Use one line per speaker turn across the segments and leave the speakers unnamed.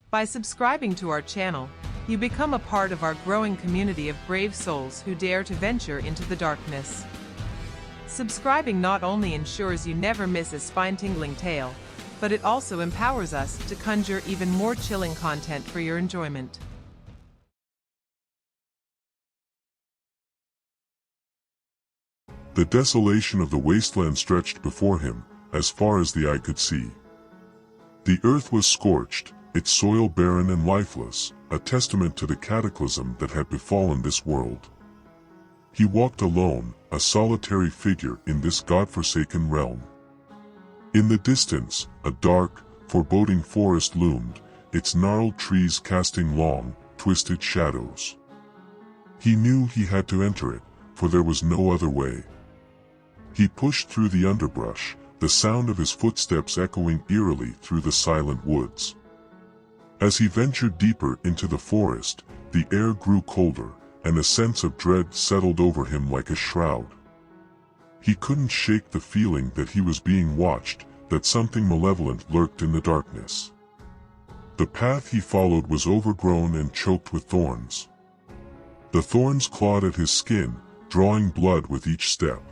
By subscribing to our channel, you become a part of our growing community of brave souls who dare to venture into the darkness. Subscribing not only ensures you never miss a spine-tingling tale, but it also empowers us to conjure even more chilling content for your enjoyment.
The desolation of the wasteland stretched before him, as far as the eye could see. The earth was scorched, its soil barren and lifeless, a testament to the cataclysm that had befallen this world. He walked alone, a solitary figure in this god-forsaken realm. In the distance, a dark, foreboding forest loomed, its gnarled trees casting long, twisted shadows. He knew he had to enter it, for there was no other way. He pushed through the underbrush, the sound of his footsteps echoing eerily through the silent woods. As he ventured deeper into the forest, the air grew colder, and a sense of dread settled over him like a shroud. He couldn't shake the feeling that he was being watched, that something malevolent lurked in the darkness. The path he followed was overgrown and choked with thorns. The thorns clawed at his skin, drawing blood with each step.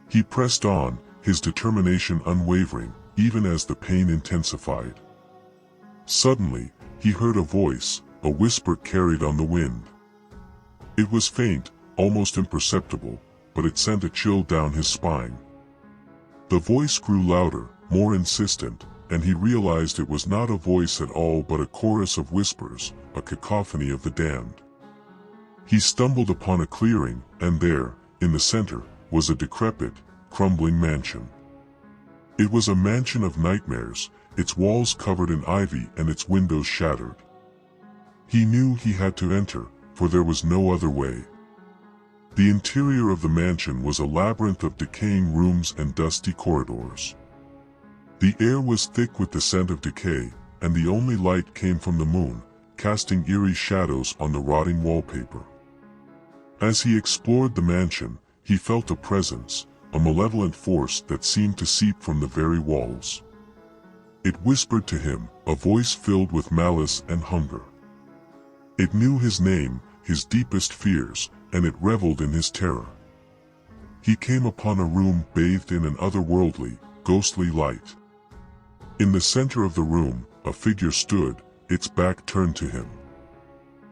He pressed on, his determination unwavering, even as the pain intensified. Suddenly, he heard a voice, a whisper carried on the wind. It was faint, almost imperceptible, but it sent a chill down his spine. The voice grew louder, more insistent, and he realized it was not a voice at all but a chorus of whispers, a cacophony of the damned. He stumbled upon a clearing, and there, in the center, was a decrepit, crumbling mansion. It was a mansion of nightmares, its walls covered in ivy and its windows shattered. He knew he had to enter, for there was no other way. The interior of the mansion was a labyrinth of decaying rooms and dusty corridors. The air was thick with the scent of decay, and the only light came from the moon, casting eerie shadows on the rotting wallpaper. As he explored the mansion, he felt a presence, a malevolent force that seemed to seep from the very walls. It whispered to him, a voice filled with malice and hunger. It knew his name, his deepest fears, and it reveled in his terror. He came upon a room bathed in an otherworldly, ghostly light. In the center of the room, a figure stood, its back turned to him.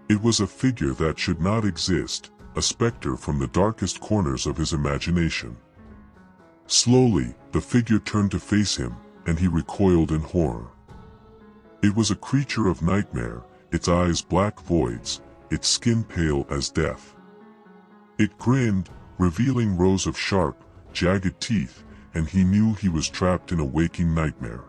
It was a figure that should not exist, a specter from the darkest corners of his imagination. Slowly, the figure turned to face him, and he recoiled in horror. It was a creature of nightmare, its eyes black voids, its skin pale as death. It grinned, revealing rows of sharp, jagged teeth, and he knew he was trapped in a waking nightmare.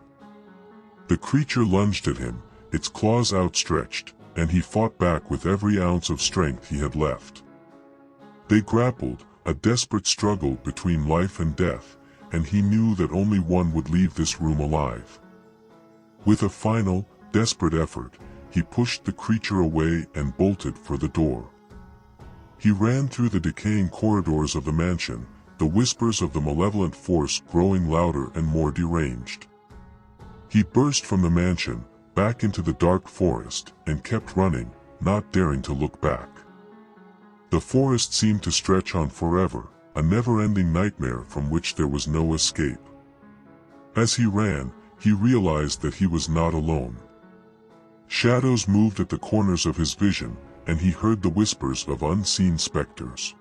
The creature lunged at him, its claws outstretched, and he fought back with every ounce of strength he had left. They grappled, a desperate struggle between life and death, and he knew that only one would leave this room alive. With a final, desperate effort, he pushed the creature away and bolted for the door. He ran through the decaying corridors of the mansion, the whispers of the malevolent force growing louder and more deranged. He burst from the mansion, back into the dark forest, and kept running, not daring to look back. The forest seemed to stretch on forever, a never-ending nightmare from which there was no escape. As he ran, he realized that he was not alone. Shadows moved at the corners of his vision, and he heard the whispers of unseen specters.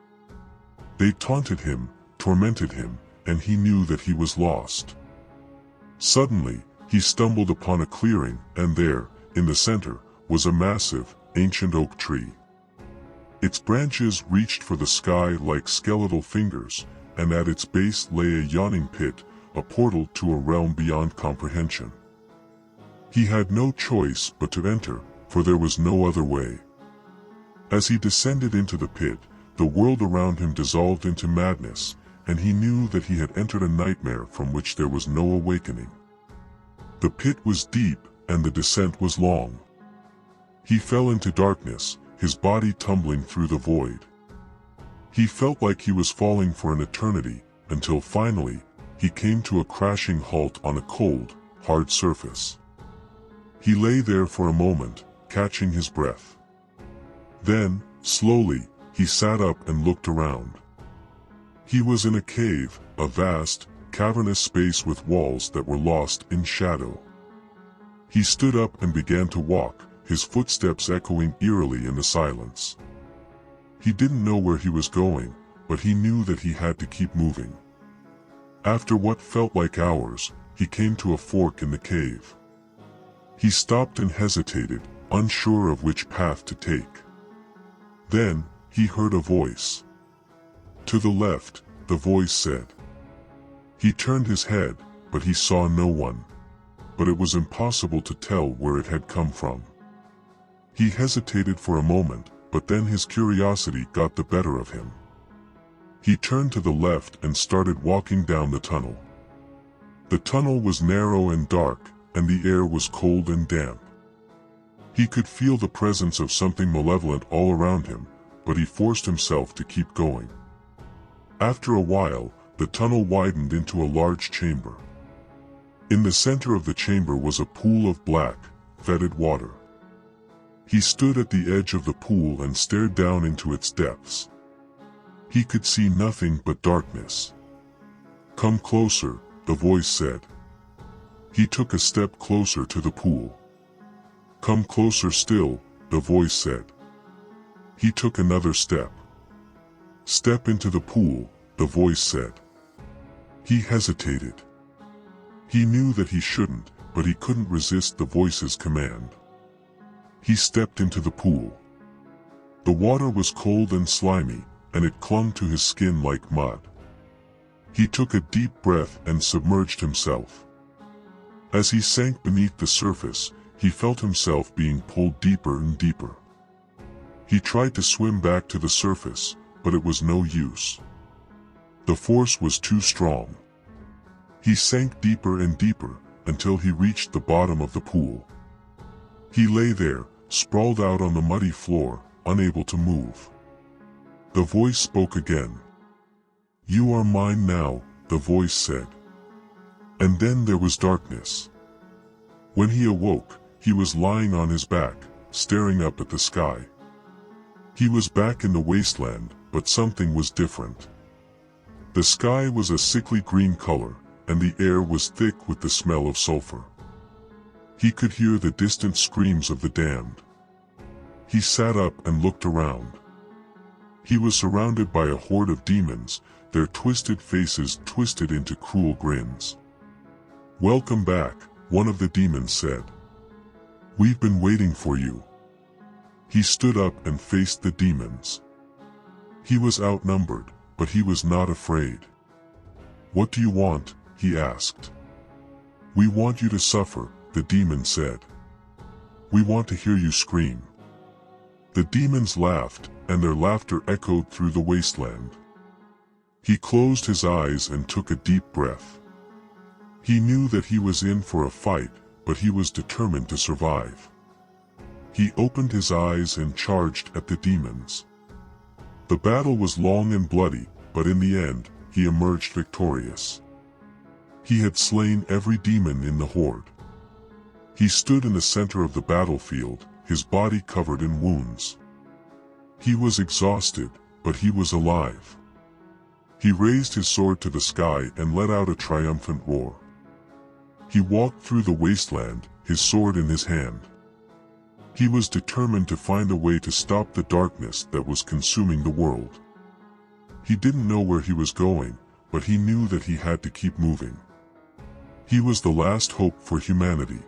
They taunted him, tormented him, and he knew that he was lost. Suddenly, he stumbled upon a clearing, and there, in the center, was a massive, ancient oak tree. Its branches reached for the sky like skeletal fingers, and at its base lay a yawning pit, a portal to a realm beyond comprehension. He had no choice but to enter, for there was no other way. As he descended into the pit, the world around him dissolved into madness, and he knew that he had entered a nightmare from which there was no awakening. The pit was deep, and the descent was long. He fell into darkness, his body tumbling through the void. He felt like he was falling for an eternity, until finally, he came to a crashing halt on a cold, hard surface. He lay there for a moment, catching his breath. Then, slowly, he sat up and looked around. He was in a cave, a vast, cavernous space with walls that were lost in shadow. He stood up and began to walk, his footsteps echoing eerily in the silence. He didn't know where he was going, but he knew that he had to keep moving. After what felt like hours, he came to a fork in the cave. He stopped and hesitated, unsure of which path to take. Then, he heard a voice. To the left, the voice said. He turned his head, but he saw no one. But it was impossible to tell where it had come from. He hesitated for a moment, but then his curiosity got the better of him. He turned to the left and started walking down the tunnel. The tunnel was narrow and dark, and the air was cold and damp. He could feel the presence of something malevolent all around him, but he forced himself to keep going. After a while, the tunnel widened into a large chamber. In the center of the chamber was a pool of black, fetid water. He stood at the edge of the pool and stared down into its depths. He could see nothing but darkness. Come closer, the voice said. He took a step closer to the pool. Come closer still, the voice said. He took another step. Step into the pool, the voice said. He hesitated. He knew that he shouldn't, but he couldn't resist the voice's command. He stepped into the pool. The water was cold and slimy, and it clung to his skin like mud. He took a deep breath and submerged himself. As he sank beneath the surface, he felt himself being pulled deeper and deeper. He tried to swim back to the surface, but it was no use. The force was too strong. He sank deeper and deeper, until he reached the bottom of the pool. He lay there, sprawled out on the muddy floor, unable to move. The voice spoke again. You are mine now, the voice said. And then there was darkness. When he awoke, he was lying on his back, staring up at the sky. He was back in the wasteland, but something was different. The sky was a sickly green color, and the air was thick with the smell of sulfur. He could hear the distant screams of the damned. He sat up and looked around. He was surrounded by a horde of demons, their twisted faces twisted into cruel grins. Welcome back, one of the demons said. We've been waiting for you. He stood up and faced the demons. He was outnumbered, but he was not afraid. What do you want? He asked. We want you to suffer, the demon said. We want to hear you scream. The demons laughed, and their laughter echoed through the wasteland. He closed his eyes and took a deep breath. He knew that he was in for a fight, but he was determined to survive. He opened his eyes and charged at the demons. The battle was long and bloody, but in the end, he emerged victorious. He had slain every demon in the horde. He stood in the center of the battlefield, his body covered in wounds. He was exhausted, but he was alive. He raised his sword to the sky and let out a triumphant roar. He walked through the wasteland, his sword in his hand. He was determined to find a way to stop the darkness that was consuming the world. He didn't know where he was going, but he knew that he had to keep moving. He was the last hope for humanity.